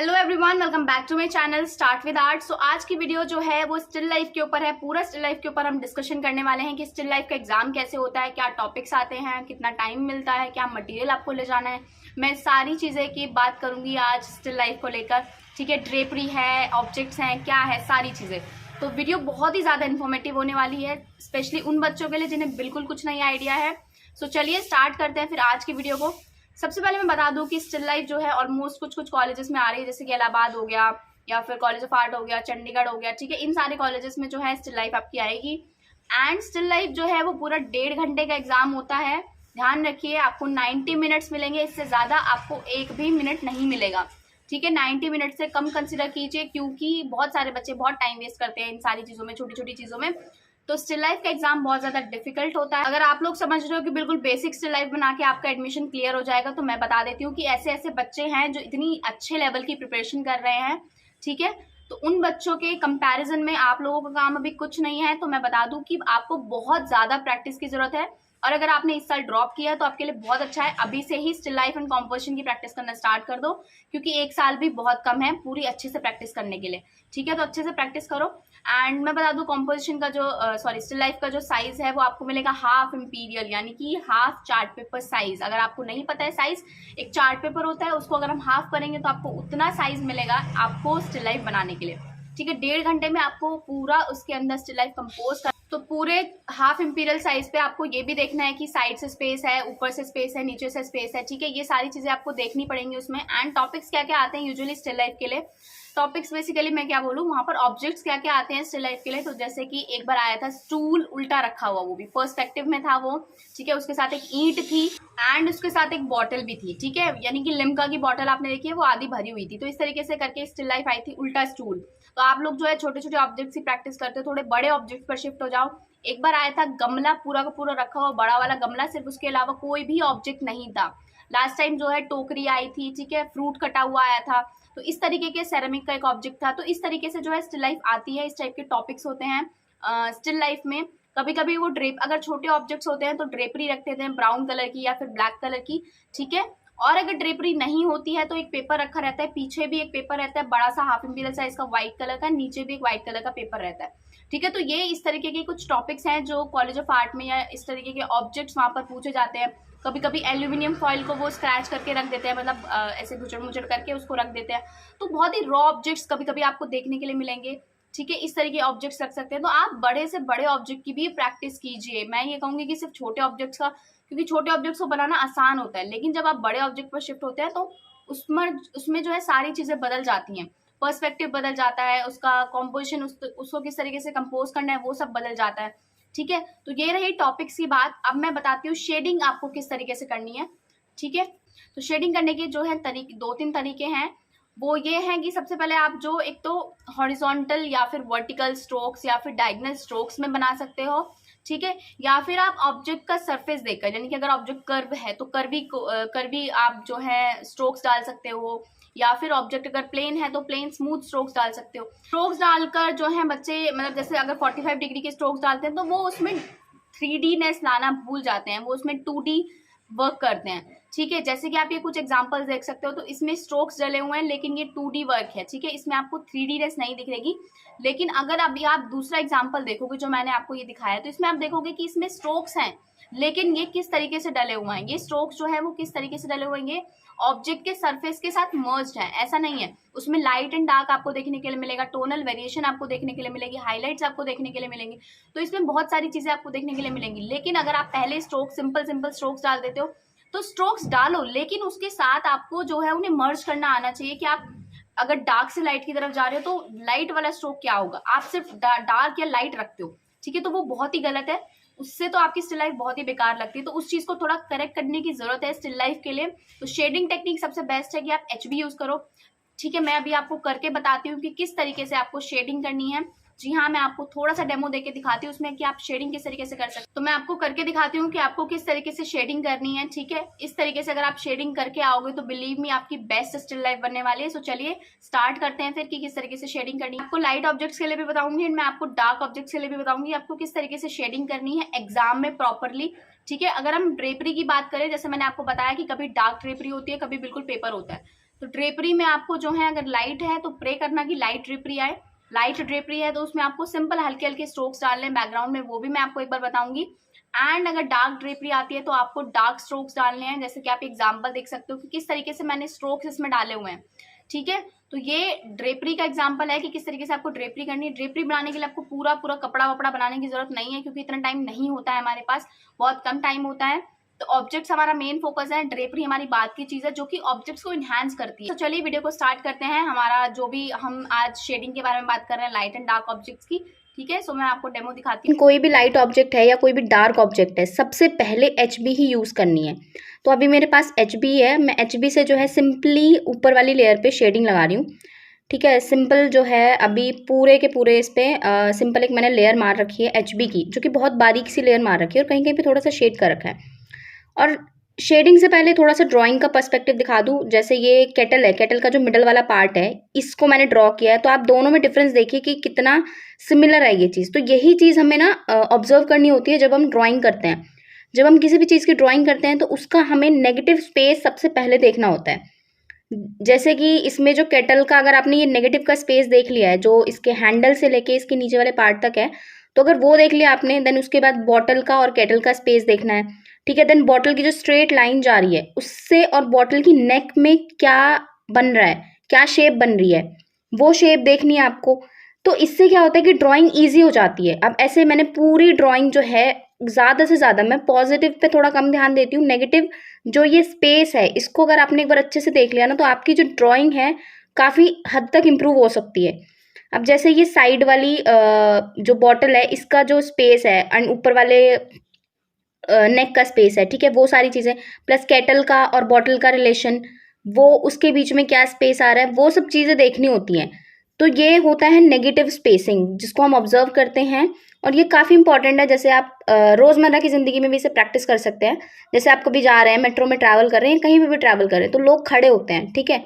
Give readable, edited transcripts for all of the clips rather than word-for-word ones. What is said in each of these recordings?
Hello everyone, welcome back to my channel start with art. So आज की video जो है वो स्टिल लाइफ के ऊपर है। पूरा स्टिल लाइफ के ऊपर हम डिस्कशन करने वाले हैं कि स्टिल लाइफ का एग्जाम कैसे होता है, क्या टॉपिक्स आते हैं, कितना टाइम मिलता है, क्या मटेरियल आपको ले जाना है। मैं सारी चीज़ें की बात करूंगी आज स्टिल लाइफ को लेकर। ठीक है, ड्रेपरी है, ऑब्जेक्ट्स हैं, क्या है, सारी चीज़ें। तो वीडियो बहुत ही ज़्यादा इन्फॉर्मेटिव होने वाली है, स्पेशली उन बच्चों के लिए जिन्हें बिल्कुल कुछ नहीं आइडिया है। सो चलिए स्टार्ट करते हैं फिर आज की वीडियो को। सबसे पहले मैं बता दूं कि स्टिल लाइफ जो है ऑलमोस्ट कुछ कुछ कॉलेजेस में आ रही है, जैसे कि इलाहाबाद हो गया या फिर कॉलेज ऑफ आर्ट हो गया, चंडीगढ़ हो गया। ठीक है, इन सारे कॉलेजेस में जो है स्टिल लाइफ आपकी आएगी। एंड स्टिल लाइफ जो है वो पूरा 1.5 घंटे का एग्जाम होता है। ध्यान रखिए, आपको 90 मिनट्स मिलेंगे, इससे ज्यादा आपको एक भी मिनट नहीं मिलेगा। ठीक है, 90 मिनट से कम कंसिडर कीजिए, क्योंकि बहुत सारे बच्चे बहुत टाइम वेस्ट करते हैं इन सारी चीजों में, छोटी छोटी चीजों में। तो स्टिल लाइफ का एग्जाम बहुत ज्यादा डिफिकल्ट होता है। अगर आप लोग समझ रहे हो कि बिल्कुल बेसिक स्टिल लाइफ बना के आपका एडमिशन क्लियर हो जाएगा, तो मैं बता देती हूँ कि ऐसे ऐसे बच्चे हैं जो इतनी अच्छे लेवल की प्रिपरेशन कर रहे हैं। ठीक है, तो उन बच्चों के कंपैरिजन में आप लोगों का काम अभी कुछ नहीं है। तो मैं बता दूं कि आपको बहुत ज्यादा प्रैक्टिस की जरूरत है, और अगर आपने इस साल ड्रॉप किया तो आपके लिए बहुत अच्छा है। अभी से he still life and composition की प्रैक्टिस करना स्टार्ट कर दो, क्योंकि एक साल भी बहुत कम है पूरी अच्छे से प्रैक्टिस करने के लिए। ठीक है, तो अच्छे से प्रैक्टिस करो। एंड मैं बता दूं, कॉम्पोजिशन का जो स्टिल लाइफ का जो साइज है वो आपको मिलेगा हाफ इंपीरियल, यानी कि हाफ चार्ट पेपर साइज। अगर आपको नहीं पता है साइज, एक चार्ट पेपर होता है, उसको अगर हम हाफ करेंगे तो आपको उतना साइज मिलेगा आपको स्टिल लाइफ बनाने के लिए। ठीक है, 1.5 घंटे में आपको पूरा उसके अंदर स्टिल लाइफ कंपोज कर। तो पूरे हाफ इंपीरियल साइज पे आपको ये भी देखना है कि साइड से स्पेस है, ऊपर से स्पेस है, नीचे से स्पेस है। ठीक है, ये सारी चीजें आपको देखनी पड़ेंगी उसमें। एंड टॉपिक्स क्या क्या आते हैं यूजुअली स्टिल लाइफ के लिए। टॉपिक्स बेसिकली मैं क्या बोलूँ, वहां पर ऑब्जेक्ट्स क्या क्या आते हैं स्टिल लाइफ के लिए। तो जैसे कि एक बार आया था स्टूल उल्टा रखा हुआ, वो भी पर्सपेक्टिव में था वो। ठीक है, उसके साथ एक ईंट थी एंड उसके साथ एक बॉटल भी थी। ठीक है, यानी कि लिम्का की बॉटल आपने देखी है, वो आधी भरी हुई थी। तो इस तरीके से करके स्टिल लाइफ आई थी उल्टा स्टूल। तो आप लोग जो है छोटे छोटे ऑब्जेक्ट्स की प्रैक्टिस करते हो, थोड़े बड़े ऑब्जेक्ट्स पर शिफ्ट हो जाओ। एक बार आया था गमला पूरा का पूरा रखा हुआ, बड़ा वाला गमला, सिर्फ उसके अलावा कोई भी ऑब्जेक्ट नहीं था। लास्ट टाइम जो है टोकरी आई थी। ठीक है, फ्रूट कटा हुआ आया था। तो इस तरीके के सेरेमिक का एक ऑब्जेक्ट था। तो इस तरीके से जो है स्टिल लाइफ आती है, इस टाइप के टॉपिक्स होते हैं स्टिल लाइफ में। कभी कभी वो अगर छोटे ऑब्जेक्ट्स होते हैं तो ड्रेपरी रख देते हैं ब्राउन कलर की या फिर ब्लैक कलर की। ठीक है, और अगर ड्रेपरी नहीं होती है तो एक पेपर रखा रहता है, पीछे भी एक पेपर रहता है बड़ा सा हाफ इंपीरियल साइज का व्हाइट कलर का, नीचे भी एक व्हाइट कलर का पेपर रहता है। ठीक है, तो ये इस तरीके के कुछ टॉपिक्स हैं जो कॉलेज ऑफ आर्ट में, या इस तरीके के ऑब्जेक्ट्स वहां पर पूछे जाते हैं। कभी कभी एल्यूमिनियम फॉइल को वो स्क्रैच करके रख देते हैं, मतलब ऐसे गुचड़ मुचड़ करके उसको रख देते हैं। तो बहुत ही रॉ ऑब्जेक्ट्स कभी कभी आपको देखने के लिए मिलेंगे। ठीक है, इस तरह के ऑब्जेक्ट्स रख सकते हैं। तो आप बड़े से बड़े ऑब्जेक्ट की भी प्रैक्टिस कीजिए। मैं ये कहूंगी कि सिर्फ छोटे ऑब्जेक्ट्स का, क्योंकि छोटे ऑब्जेक्ट्स को बनाना आसान होता है, लेकिन जब आप बड़े ऑब्जेक्ट पर शिफ्ट होते हैं तो उसमें जो है सारी चीजें बदल जाती हैं। पर्सपेक्टिव बदल जाता है, उसका कॉम्पोजिशन, उसको किस तरीके से कंपोज करना है, वो सब बदल जाता है। ठीक है, तो ये रही टॉपिक्स की बात। अब मैं बताती हूँ शेडिंग आपको किस तरीके से करनी है। ठीक है, तो शेडिंग करने के जो है 2-3 तरीके हैं। वो ये है कि सबसे पहले आप जो एक तो हॉरिजॉन्टल या फिर वर्टिकल स्ट्रोक्स या फिर डायगोनल स्ट्रोक्स में बना सकते हो। ठीक है, या फिर आप ऑब्जेक्ट का सरफेस देखकर, यानी कि अगर ऑब्जेक्ट कर्व है तो कर्वी आप जो है स्ट्रोक्स डाल सकते हो, या फिर ऑब्जेक्ट अगर प्लेन है तो प्लेन स्मूथ स्ट्रोक्स डाल सकते हो। स्ट्रोक्स डालकर जो है बच्चे, मतलब जैसे अगर 45 डिग्री के स्ट्रोक्स डालते हैं तो वो उसमें 3D-नेस लाना भूल जाते हैं, वो उसमें 2D वर्क करते हैं। ठीक है, जैसे कि आप ये कुछ एग्जांपल्स देख सकते हो, तो इसमें स्ट्रोक्स डले हुए हैं लेकिन ये 2D वर्क है। ठीक है, इसमें आपको 3D-नेस नहीं दिखेगी। लेकिन अगर अभी आप दूसरा एग्जांपल देखोगे जो मैंने आपको ये दिखाया, तो इसमें आप देखोगे कि इसमें स्ट्रोक्स हैं, लेकिन ये किस तरीके से डले हुए हैं, ये स्ट्रोक्स जो है वो किस तरीके से डले हुए हैं, ऑब्जेक्ट के सरफेस के साथ मर्ज्ड है, ऐसा नहीं है। उसमें लाइट एंड डार्क आपको देखने के लिए मिलेगा, टोनल वेरिएशन आपको देखने के लिए मिलेगी, हाईलाइट्स आपको देखने के लिए मिलेंगी। तो इसमें बहुत सारी चीजें आपको देखने के लिए मिलेंगी। लेकिन अगर आप पहले स्ट्रोक सिंपल स्ट्रोक्स डाल देते हो, तो स्ट्रोक्स डालो, लेकिन उसके साथ आपको जो है उन्हें मर्ज करना आना चाहिए। कि आप अगर डार्क से लाइट की तरफ जा रहे हो तो लाइट वाला स्ट्रोक क्या होगा, आप सिर्फ डार्क या लाइट रखते हो। ठीक है, तो वो बहुत ही गलत है, उससे तो आपकी स्टिल लाइफ बहुत ही बेकार लगती है। तो उस चीज को थोड़ा करेक्ट करने की जरूरत है स्टिल लाइफ के लिए। तो शेडिंग टेक्निक सबसे बेस्ट है कि आप HB यूज करो। ठीक है, मैं अभी आपको करके बताती हूँ कि किस तरीके से आपको शेडिंग करनी है। जी हाँ, मैं आपको थोड़ा सा डेमो देके दिखाती हूँ उसमें कि आप शेडिंग किस तरीके से कर सकते हो। तो मैं आपको करके दिखाती हूँ कि आपको किस तरीके से शेडिंग करनी है। ठीक है, इस तरीके से अगर आप शेडिंग करके आओगे तो बिलीव मी आपकी बेस्ट स्टिल लाइफ बनने वाली है। सो चलिए स्टार्ट करते हैं फिर कि किस तरीके से शेडिंग करनी है। आपको लाइट ऑब्जेक्ट्स के लिए भी बताऊंगी एंड मैं आपको डार्क ऑब्जेक्ट्स के लिए भी बताऊंगी आपको किस तरीके से शेडिंग करनी है एग्जाम में प्रॉपरली। ठीक है, अगर हम ड्रेपरी की बात करें, जैसे मैंने आपको बताया कि कभी डार्क ड्रेपरी होती है, कभी बिल्कुल पेपर होता है। तो ड्रेपरी में आपको जो है, अगर लाइट है तो प्रे करना कि लाइट ड्रेपरी आए। लाइट ड्रेपरी है तो उसमें आपको सिंपल हल्के हल्के स्ट्रोक्स डालने हैं बैकग्राउंड में, वो भी मैं आपको एक बार बताऊंगी। एंड अगर डार्क ड्रेपरी आती है तो आपको डार्क स्ट्रोक्स डालने हैं, जैसे कि आप एग्जाम्पल देख सकते हो कि किस तरीके से मैंने स्ट्रोक्स इसमें डाले हुए हैं। ठीक है, तो ये ड्रेपरी का एग्जाम्पल है कि किस तरीके से आपको ड्रेपरी करनी है। ड्रेपरी बनाने के लिए आपको पूरा पूरा कपड़ा वपड़ा बनाने की जरूरत नहीं है, क्योंकि इतना टाइम नहीं होता है हमारे पास, बहुत कम टाइम होता है। तो ऑब्जेक्ट्स हमारा मेन फोकस है, ड्रेपरी हमारी बात की चीज है जो कि ऑब्जेक्ट्स को इनहैंस करती है। तो चलिए वीडियो को स्टार्ट करते हैं। हमारा जो भी हम आज शेडिंग के बारे में बात कर रहे हैं, लाइट एंड डार्क ऑब्जेक्ट्स की। ठीक है, सो मैं आपको डेमो दिखाती हूँ। कोई भी लाइट ऑब्जेक्ट है या कोई भी डार्क ऑब्जेक्ट है, सबसे पहले HB ही यूज़ करनी है। तो अभी मेरे पास HB है, मैं HB से जो है सिंपली ऊपर वाली लेयर पे शेडिंग लगा रही हूँ। ठीक है, सिंपल जो है अभी पूरे के पूरे इस पर सिंपल एक मैंने लेयर मार रखी है HB की, जो कि बहुत बारीक सी लेयर मार रखी है और कहीं कहीं पे थोड़ा सा शेड कर रखा है। और शेडिंग से पहले थोड़ा सा ड्राइंग का पर्सपेक्टिव दिखा दूं। जैसे ये केटल है, केटल का जो मिडल वाला पार्ट है, इसको मैंने ड्रॉ किया है। तो आप दोनों में डिफरेंस देखिए कि कितना सिमिलर है ये चीज़। तो यही चीज़ हमें ना ऑब्जर्व करनी होती है जब हम ड्राइंग करते हैं। जब हम किसी भी चीज़ की ड्राइंग करते हैं तो उसका हमें नेगेटिव स्पेस सबसे पहले देखना होता है। जैसे कि इसमें जो केटल का, अगर आपने ये नेगेटिव का स्पेस देख लिया है, जो इसके हैंडल से लेके इसके नीचे वाले पार्ट तक है, तो अगर वो देख लिया आपने, देन उसके बाद बॉटल का और केटल का स्पेस देखना है। ठीक है, देन बॉटल की जो स्ट्रेट लाइन जा रही है उससे और बॉटल की नेक में क्या बन रहा है, क्या शेप बन रही है, वो शेप देखनी है आपको। तो इससे क्या होता है कि ड्राइंग ईजी हो जाती है। अब ऐसे मैंने पूरी ड्राइंग जो है, ज़्यादा से ज़्यादा मैं पॉजिटिव पे थोड़ा कम ध्यान देती हूँ। नेगेटिव जो ये स्पेस है, इसको अगर आपने एक बार अच्छे से देख लिया ना, तो आपकी जो ड्राइंग है काफ़ी हद तक इम्प्रूव हो सकती है। अब जैसे ये साइड वाली जो बॉटल है, इसका जो स्पेस है एंड ऊपर वाले नेक का स्पेस है, ठीक है, वो सारी चीज़ें, प्लस केटल का और बॉटल का रिलेशन, वो उसके बीच में क्या स्पेस आ रहा है, वो सब चीज़ें देखनी होती हैं। तो ये होता है नेगेटिव स्पेसिंग, जिसको हम ऑब्जर्व करते हैं। और ये काफ़ी इंपॉर्टेंट है। जैसे आप रोज़मर्रा की ज़िंदगी में भी इसे प्रैक्टिस कर सकते हैं। जैसे आप कभी जा रहे हैं, मेट्रो में ट्रैवल कर रहे हैं, कहीं भी ट्रैवल कर रहे हैं, तो लोग खड़े होते हैं, ठीक है,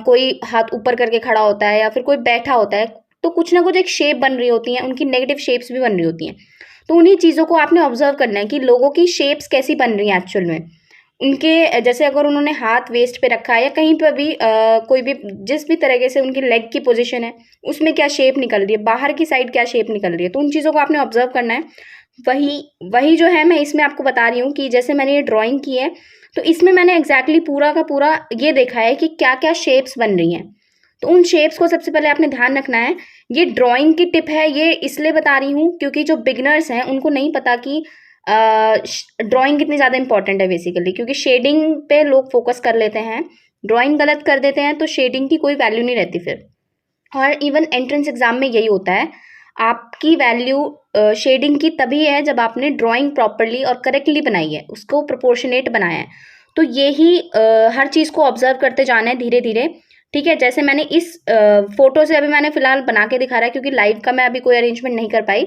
कोई हाथ ऊपर करके खड़ा होता है या फिर कोई बैठा होता है, तो कुछ ना कुछ एक शेप बन रही होती है, उनकी नेगेटिव शेप्स भी बन रही होती हैं। तो उन्हीं चीज़ों को आपने ऑब्जर्व करना है कि लोगों की शेप्स कैसी बन रही हैं एक्चुअल में। उनके जैसे अगर उन्होंने हाथ वेस्ट पे रखा है या कहीं पर भी कोई भी जिस भी तरीके से उनकी लेग की पोजीशन है, उसमें क्या शेप निकल रही है, बाहर की साइड क्या शेप निकल रही है, तो उन चीज़ों को आपने ऑब्जर्व करना है। वही जो है मैं इसमें आपको बता रही हूँ कि जैसे मैंने ये ड्राइंग की है, तो इसमें मैंने एग्जैक्टली पूरा का पूरा ये देखा है कि क्या क्या शेप्स बन रही हैं। तो उन शेप्स को सबसे पहले आपने ध्यान रखना है। ये ड्राइंग की टिप है, ये इसलिए बता रही हूँ क्योंकि जो बिगनर्स हैं उनको नहीं पता कि ड्राइंग कितनी ज़्यादा इंपॉर्टेंट है बेसिकली। क्योंकि शेडिंग पे लोग फोकस कर लेते हैं, ड्राइंग गलत कर देते हैं, तो शेडिंग की कोई वैल्यू नहीं रहती फिर। और इवन एंट्रेंस एग्जाम में यही होता है, आपकी वैल्यू शेडिंग की तभी है जब आपने ड्राइंग प्रॉपरली और करेक्टली बनाई है, उसको प्रोपोर्शनेट बनाया है। तो यही हर चीज़ को ऑब्जर्व करते जाना है धीरे धीरे। ठीक है, जैसे मैंने इस फोटो से अभी मैंने फिलहाल बना के दिखा रहा है, क्योंकि लाइव का मैं अभी कोई अरेंजमेंट नहीं कर पाई,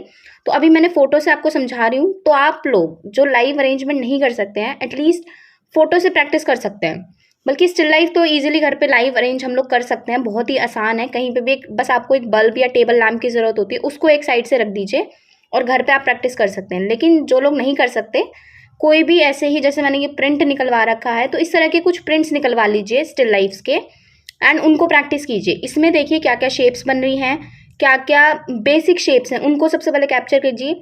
तो अभी मैंने फोटो से आपको समझा रही हूँ। तो आप लोग जो लाइव अरेंजमेंट नहीं कर सकते हैं, एटलीस्ट फोटो से प्रैक्टिस कर सकते हैं। बल्कि स्टिल लाइफ तो इजीली घर पे लाइव अरेंज हम लोग कर सकते हैं, बहुत ही आसान है। कहीं पे भी बस आपको एक बल्ब या टेबल लैम्प की ज़रूरत होती है, उसको एक साइड से रख दीजिए और घर पे आप प्रैक्टिस कर सकते हैं। लेकिन जो लोग नहीं कर सकते, कोई भी ऐसे ही, जैसे मैंने ये प्रिंट निकलवा रखा है, तो इस तरह के कुछ प्रिंट्स निकलवा लीजिए स्टिल लाइफ्स के, एंड उनको प्रैक्टिस कीजिए। इसमें देखिए क्या क्या शेप्स बन रही हैं, क्या क्या बेसिक शेप्स हैं, उनको सबसे पहले कैप्चर कीजिए।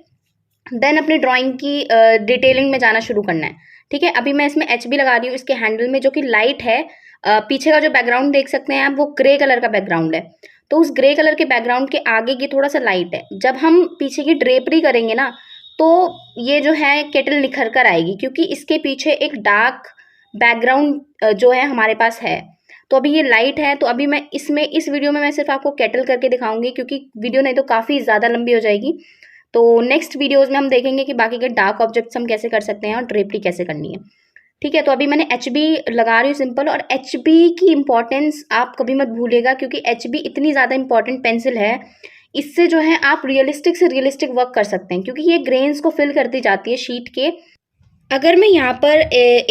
देन अपनी ड्राइंग की डिटेलिंग में जाना शुरू करना है। ठीक है, अभी मैं इसमें HB लगा रही हूँ इसके हैंडल में, जो कि लाइट है। पीछे का जो बैकग्राउंड देख सकते हैं आप, वो ग्रे कलर का बैकग्राउंड है। तो उस ग्रे कलर के बैकग्राउंड के आगे की थोड़ा सा लाइट है। जब हम पीछे की ड्रेपरी करेंगे ना, तो ये जो है केटल निखर कर आएगी, क्योंकि इसके पीछे एक डार्क बैकग्राउंड जो है हमारे पास है। तो अभी ये लाइट है, तो अभी मैं इस वीडियो में मैं सिर्फ आपको केटल करके दिखाऊंगी, क्योंकि वीडियो नहीं तो काफ़ी ज़्यादा लंबी हो जाएगी। तो नेक्स्ट वीडियोज़ में हम देखेंगे कि बाकी के डार्क ऑब्जेक्ट्स हम कैसे कर सकते हैं और ड्रेपरी कैसे करनी है। ठीक है, तो अभी मैंने HB लगा रही हूँ सिंपल। और HB की इंपॉर्टेंस आप कभी मत भूलिएगा, क्योंकि HB इतनी ज़्यादा इंपॉर्टेंट पेंसिल है, इससे जो है आप रियलिस्टिक से रियलिस्टिक वर्क कर सकते हैं, क्योंकि ये ग्रेन्स को फिल करती जाती है शीट के। अगर मैं यहाँ पर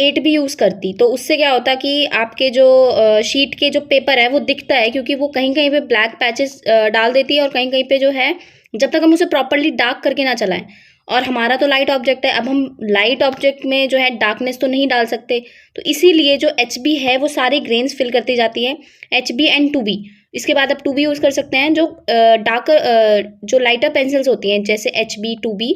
8B यूज़ करती, तो उससे क्या होता कि आपके जो शीट के जो पेपर है वो दिखता है, क्योंकि वो कहीं कहीं पे ब्लैक पैचेस डाल देती है और कहीं कहीं पे जो है, जब तक हम उसे प्रॉपरली डार्क करके ना चलाएं। और हमारा तो लाइट ऑब्जेक्ट है, अब हम लाइट ऑब्जेक्ट में जो है डार्कनेस तो नहीं डाल सकते, तो इसीलिए जो एच बी है वो सारी ग्रेन्स फिल करती जाती है, H B and two B. इसके बाद आप टू बी यूज़ कर सकते हैं, जो डार्कर जो लाइटर पेंसिल्स होती हैं जैसे एच बी, टू बी,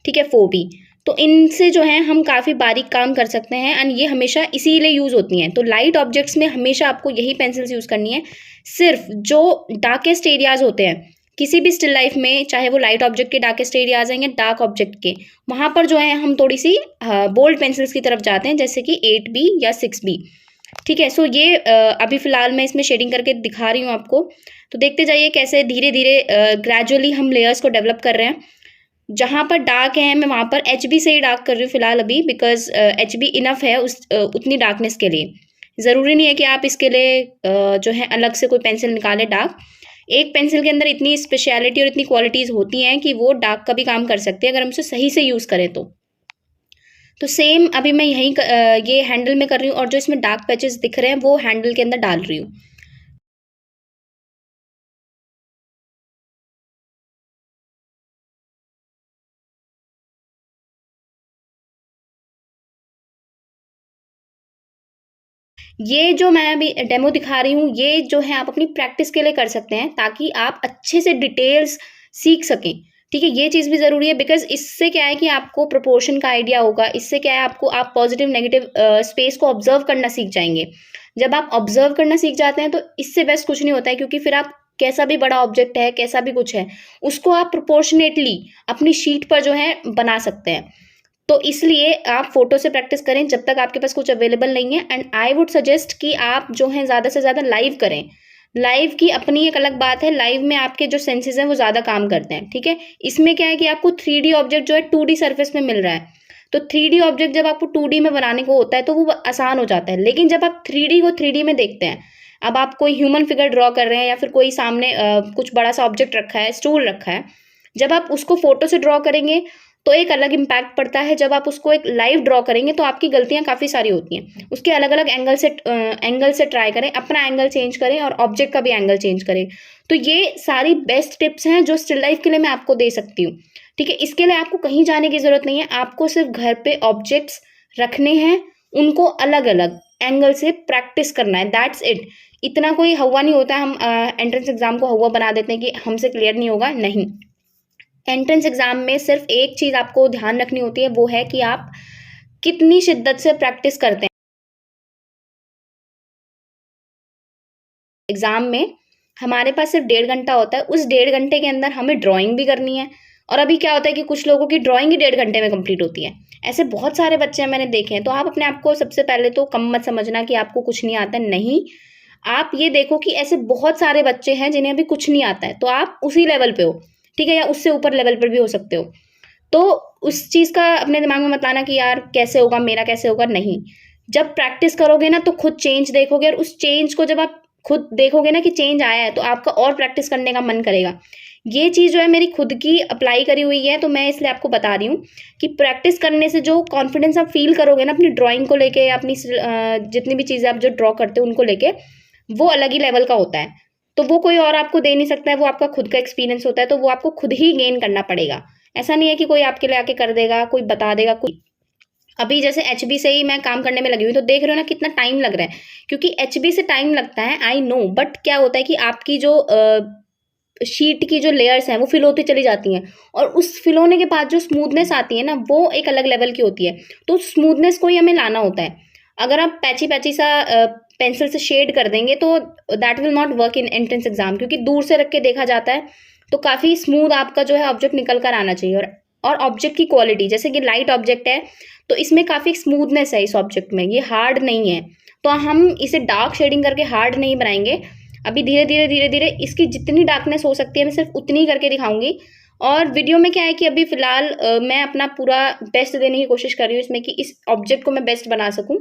ठीक है, फोर बी। तो इनसे जो है हम काफ़ी बारीक काम कर सकते हैं एंड ये हमेशा इसीलिए यूज़ होती हैं। तो लाइट ऑब्जेक्ट्स में हमेशा आपको यही पेंसिल्स यूज़ करनी है। सिर्फ जो डार्केस्ट एरियाज होते हैं किसी भी स्टिल लाइफ में, चाहे वो लाइट ऑब्जेक्ट के डार्केस्ट एरियाज हैं या डार्क ऑब्जेक्ट के, वहाँ पर जो है हम थोड़ी सी बोल्ड पेंसिल्स की तरफ जाते हैं, जैसे कि 8B या 6B। ठीक है, सो ये अभी फ़िलहाल मैं इसमें शेडिंग करके दिखा रही हूँ आपको। तो देखते जाइए कैसे धीरे धीरे ग्रेजुअली हम लेयर्स को डेवलप कर रहे हैं। जहाँ पर डार्क है मैं वहाँ पर एच बी से ही डार्क कर रही हूँ फ़िलहाल अभी, बिकॉज एच बी इनफ है उतनी डार्कनेस के लिए। ज़रूरी नहीं है कि आप इसके लिए जो है अलग से कोई पेंसिल निकालें डार्क। एक पेंसिल के अंदर इतनी स्पेशलिटी और इतनी क्वालिटीज़ होती हैं कि वो डार्क का भी काम कर सकते हैं अगर हम उसे सही से यूज़ करें तो। तो सेम अभी मैं यहीं ये हैंडल में कर रही हूँ और जो इसमें डार्क पैचेस दिख रहे हैं वो हैंडल के अंदर डाल रही हूँ। ये जो मैं अभी डेमो दिखा रही हूँ, ये जो है आप अपनी प्रैक्टिस के लिए कर सकते हैं ताकि आप अच्छे से डिटेल्स सीख सकें। ठीक है, ये चीज़ भी ज़रूरी है, बिकॉज़ इससे क्या है कि आपको प्रोपोर्शन का आइडिया होगा। इससे क्या है, आपको आप पॉजिटिव नेगेटिव स्पेस को ऑब्जर्व करना सीख जाएंगे। जब आप ऑब्जर्व करना सीख जाते हैं तो इससे बेस्ट कुछ नहीं होता है, क्योंकि फिर आप कैसा भी बड़ा ऑब्जेक्ट है, कैसा भी कुछ है, उसको आप प्रोपोर्शनेटली अपनी शीट पर जो है बना सकते हैं। तो इसलिए आप फ़ोटो से प्रैक्टिस करें जब तक आपके पास कुछ अवेलेबल नहीं है। एंड आई वुड सजेस्ट कि आप जो है ज़्यादा से ज़्यादा लाइव करें। लाइव की अपनी एक अलग बात है, लाइव में आपके जो सेंसेस हैं वो ज़्यादा काम करते हैं, ठीक है? इसमें क्या है कि आपको 3D ऑब्जेक्ट जो है 2D सरफेस में मिल रहा है। तो 3D ऑब्जेक्ट जब आपको 2D में बनाने को होता है तो वो आसान हो जाता है। लेकिन जब आप 3D को 3D में देखते हैं, अब आप कोई ह्यूमन फिगर ड्रॉ कर रहे हैं या फिर कोई सामने कुछ बड़ा-सा ऑब्जेक्ट रखा है, स्टूल रखा है, जब आप उसको फ़ोटो से ड्रॉ करेंगे तो एक अलग इम्पैक्ट पड़ता है। जब आप उसको एक लाइव ड्रॉ करेंगे तो आपकी गलतियाँ काफ़ी सारी होती हैं। उसके अलग-अलग एंगल से ट्राई करें, अपना एंगल चेंज करें और ऑब्जेक्ट का भी एंगल चेंज करें। तो ये सारी बेस्ट टिप्स हैं जो स्टिल लाइफ के लिए मैं आपको दे सकती हूँ। ठीक है, इसके लिए आपको कहीं जाने की ज़रूरत नहीं है, आपको सिर्फ घर पे ऑब्जेक्ट्स रखने हैं, उनको अलग-अलग एंगल से प्रैक्टिस करना है, दैट्स इट। इतना कोई हौवा नहीं होता है, हम एंट्रेंस एग्ज़ाम को हौवा बना देते हैं कि हमसे क्लियर नहीं होगा, नहीं। एंट्रेंस एग्ज़ाम में सिर्फ एक चीज़ आपको ध्यान रखनी होती है, वो है कि आप कितनी शिद्दत से प्रैक्टिस करते हैं। एग्ज़ाम में हमारे पास सिर्फ 1.5 घंटा होता है, उस 1.5 घंटे के अंदर हमें ड्राइंग भी करनी है। और अभी क्या होता है कि कुछ लोगों की ड्राइंग ही 1.5 घंटे में कंप्लीट होती है। ऐसे बहुत सारे बच्चे हैं मैंने देखे हैं। तो आप अपने आप को सबसे पहले तो कम मत समझना कि आपको कुछ नहीं आता है, नहीं। आप ये देखो कि ऐसे बहुत सारे बच्चे हैं जिन्हें अभी कुछ नहीं आता है, तो आप उसी लेवल पे हो, ठीक है? या उससे ऊपर लेवल पर भी हो सकते हो। तो उस चीज़ का अपने दिमाग में मत लाना कि यार कैसे होगा, मेरा कैसे होगा, नहीं। जब प्रैक्टिस करोगे ना तो खुद चेंज देखोगे, और उस चेंज को जब आप खुद देखोगे ना कि चेंज आया है, तो आपका और प्रैक्टिस करने का मन करेगा। ये चीज़ जो है मेरी खुद की अप्लाई करी हुई है, तो मैं इसलिए आपको बता रही हूँ कि प्रैक्टिस करने से जो कॉन्फिडेंस आप फ़ील करोगे ना अपनी ड्राइंग को लेके या अपनी जितनी भी चीज़ें आप जो ड्रॉ करते हो उनको लेके, वो अलग ही लेवल का होता है। तो वो कोई और आपको दे नहीं सकता है, वो आपका खुद का एक्सपीरियंस होता है, तो वो आपको खुद ही गेन करना पड़ेगा। ऐसा नहीं है कि कोई आपके लिए आके कर देगा, कोई बता देगा, कोई। अभी जैसे एचबी से ही मैं काम करने में लगी हुई, तो देख रहे हो ना कितना टाइम लग रहा है, क्योंकि एचबी से टाइम लगता है, आई नो। बट क्या होता है कि आपकी जो शीट की जो लेयर्स हैं वो फिल होती चली जाती हैं, और उस फिल होने के बाद जो स्मूथनेस आती है ना, वो एक अलग लेवल की होती है। तो स्मूथनेस को ही हमें लाना होता है। अगर आप पैची पैची सा पेंसिल से शेड कर देंगे तो that will not work in entrance exam, क्योंकि दूर से रख के देखा जाता है तो काफ़ी स्मूथ आपका जो है ऑब्जेक्ट निकल कर आना चाहिए। और ऑब्जेक्ट की क्वालिटी, जैसे कि लाइट ऑब्जेक्ट है तो इसमें काफ़ी स्मूथनेस है इस ऑब्जेक्ट में, ये हार्ड नहीं है। तो हम इसे डार्क शेडिंग करके हार्ड नहीं बनाएंगे। अभी धीरे धीरे इसकी जितनी डार्कनेस हो सकती है मैं सिर्फ उतनी ही करके दिखाऊंगी। और वीडियो में क्या है कि अभी फ़िलहाल मैं अपना पूरा बेस्ट देने की कोशिश कर रही हूँ इसमें, कि इस ऑब्जेक्ट को मैं बेस्ट बना सकूँ।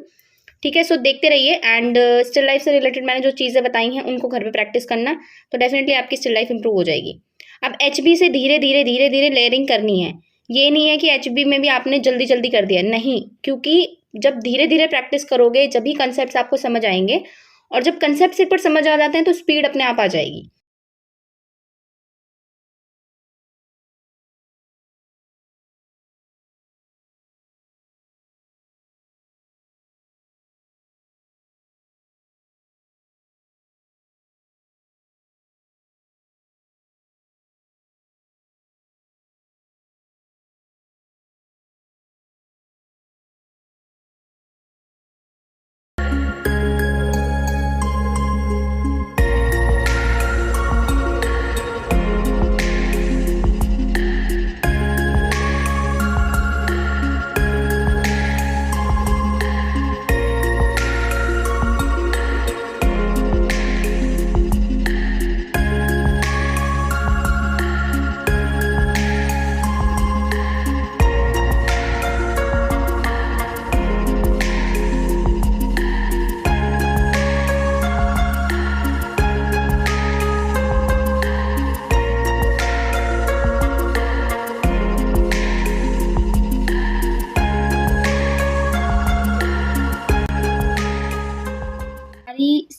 ठीक है, सो देखते रहिए। एंड स्टिल लाइफ से रिलेटेड मैंने जो चीज़ें बताई हैं उनको घर पे प्रैक्टिस करना, तो डेफिनेटली आपकी स्टिल लाइफ इंप्रूव हो जाएगी। अब एचबी से धीरे धीरे लेयरिंग करनी है। ये नहीं है कि एचबी में भी आपने जल्दी जल्दी कर दिया, नहीं। क्योंकि जब धीरे धीरे प्रैक्टिस करोगे जब ही कंसेप्ट आपको समझ आएंगे, और जब कंसेप्ट सिर पर समझ आ जाते हैं तो स्पीड अपने आप आ जाएगी।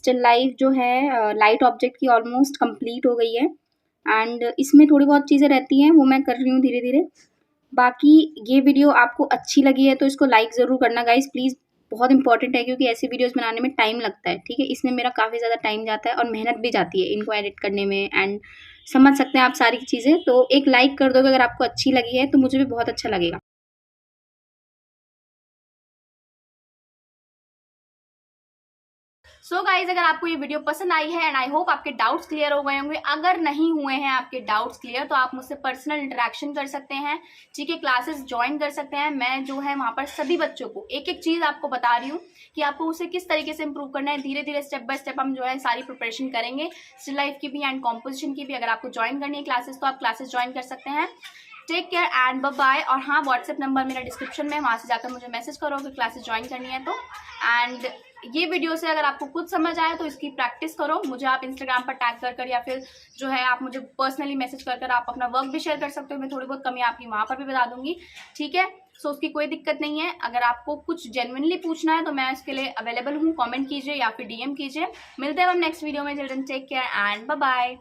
स्टिल लाइफ जो है लाइट ऑब्जेक्ट की ऑलमोस्ट कंप्लीट हो गई है एंड इसमें थोड़ी बहुत चीज़ें रहती हैं वो मैं कर रही हूँ धीरे धीरे। बाकी ये वीडियो आपको अच्छी लगी है तो इसको लाइक ज़रूर करना गाइस प्लीज़, बहुत इंपॉर्टेंट है क्योंकि ऐसी वीडियोस बनाने में टाइम लगता है, ठीक है। इसमें मेरा काफ़ी ज़्यादा टाइम जाता है और मेहनत भी जाती है इनको एडिट करने में एंड समझ सकते हैं आप सारी चीज़ें। तो एक लाइक कर दोगे अगर आपको अच्छी लगी है तो मुझे भी बहुत अच्छा लगेगा। सो गाइज, अगर आपको ये वीडियो पसंद आई है एंड आई होप आपके डाउट्स क्लियर हो गए होंगे। अगर नहीं हुए हैं आपके डाउट्स क्लियर तो आप मुझसे पर्सनल इंटरेक्शन कर सकते हैं, ठीक है, क्लासेस ज्वाइन कर सकते हैं। मैं जो है वहाँ पर सभी बच्चों को एक एक चीज़ आपको बता रही हूँ कि आपको उसे किस तरीके से इंप्रूव करना है। धीरे धीरे स्टेप बाय स्टेप हम जो है सारी प्रिपरेशन करेंगे, स्टिल लाइफ की भी एंड कॉम्पोजिशन की भी। अगर आपको ज्वाइन करनी है क्लासेस तो आप क्लासेस ज्वाइन कर सकते हैं। Take care and bye bye. और हाँ, व्हाट्सएप नंबर मेरा डिस्क्रिप्शन में, वहाँ से जाकर मुझे मैसेज करो कि क्लासेस ज्वाइन करनी है तो। एंड ये वीडियो से अगर आपको कुछ समझ आए तो इसकी प्रैक्टिस करो। मुझे आप इंस्टाग्राम पर टैग कर या फिर जो है आप मुझे पर्सनली मैसेज कर आप अपना वर्क भी शेयर कर सकते हो। मैं थोड़ी बहुत कमी आपकी वहाँ पर भी बता दूंगी, ठीक है। सो उसकी कोई दिक्कत नहीं है। अगर आपको कुछ जेन्युइनली पूछना है तो मैं इसके लिए अवेलेबल हूँ। कमेंट कीजिए या फिर DM कीजिए। मिलते हैं हम नेक्स्ट वीडियो में। Children take care and bye bye.